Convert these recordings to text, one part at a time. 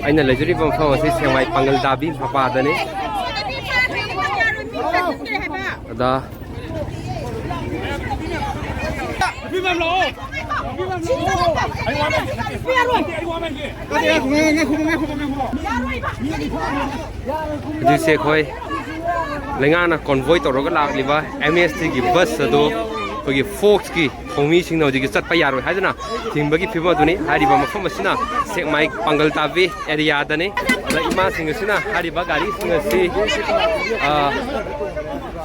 aina lejuri bam phang ase Sekmai Pangal Tabi papa dani ada ji se khoi Leingakna convoy Touraga lakliba MST gi bus ado kogi FOCS ki thomi singna ji chat pa yaro haidana thingba gi phima duni hariba mafam asina Sekmai Pangal Tabi area dani la ima singasina hariba Gari singasi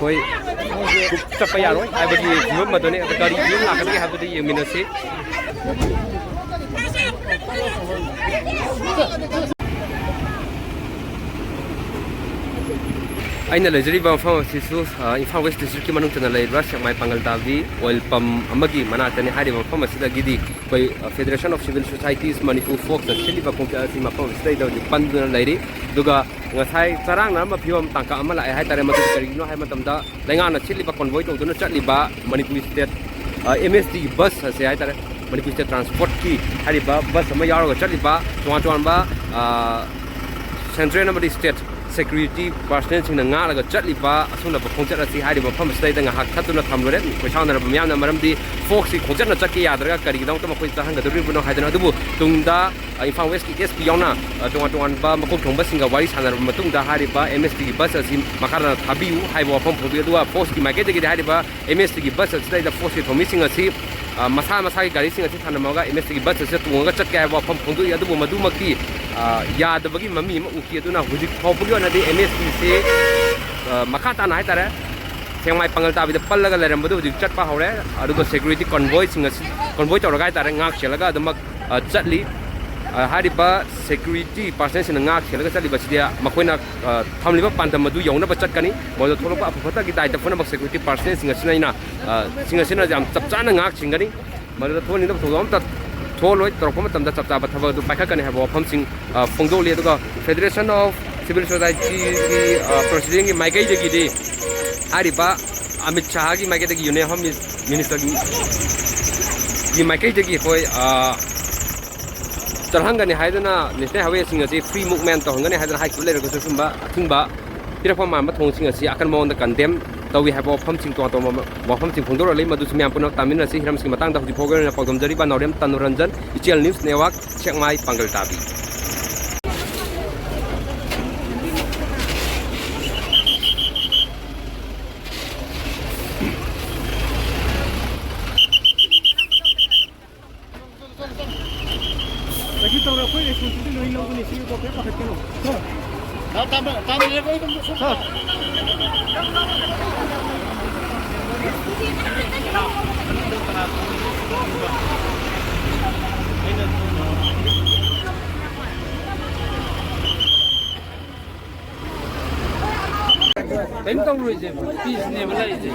koi chat pa yaro haibagi phima maduni Gari yum lakani habudi yeminasi aina lejari bam phang sisu Imphal West District ki manung chana leibra Sekmai Pangal Tabi oil pump amagi manatani hari bam phang asida gidi koi Federation of Civil Societies Manipur FOCS siliba pungka si mapam state daw panduna leiri duga ngasai charang na maphiwam tangka amala ai hai tare matu karino hai matamda Leingakna siliba convoy to duna chatliba Manipur state MST bus ase hai tare Manipur state transport ki hariba bus ama yaro chatliba chuan ba central number state security personnel sing nga laga chatliba asuna ba khongjat asi hari ba pham state nga hak thatuna thamlore khoisang na myam na maramdi FOCS ki khongjat na chakki yadraga kari dang tama khoi tahang gaduri buno haidana dubu tungda Imphal West ki SP yauna tongan ba makok thongba singa wari sanar matungda hari ba MST ki bus asi makarna thabiu haibo pham phobi duwa FOCS ki market ki hari ba MST ki bus asi da FOCS ki thomi sing asi masa ki gari sing asi thanamaga MST ki bus asi tunga chatka haibo pham phondu yadubu madumakti yadabagi mami ma uki aduna hujik thawpugi onadi MST se makata na haitare Sekmai Pangal Tabi da pallaga lerambadu hujik chatpa hore adugo security convoy singasi convoy tawraga haitare ngak chelaga adumak chatli hariba security personnel sing ngak chelaga chatli basidia makoina thamliba pandam madu yauna ba chatkani modo tholoba afata ki daita phona bak security personnel singasina jam chapchana ngak chingani madu thoni da thogam ta tholoi torokpa matamda chapcha ba thaba du paikha kani habo phamsing phongdoli aduga Federation of Civil Society ki president ki maikai degi de ariba Amit Shah ki maikai degi Union Home Minister ki maikai degi hoi charhangani haidana national highway singasi free movement to hangani haidana high school le ko sumba thingba pirakpa ma thong singasi akan maunda condemn tawi habo phamsing to ma phamsing phongdor le madu sumyam puno tamin si hiram sing matang da huji phogor na pagdom jari ba norem tanuranjan ichel news network Sekmai Pangal Tabi lagi tahu apa yang sudah lo hilang ni sih kau pakai kilo. Tambah dia kau itu susah. Bentang lu je, pis ni belai je.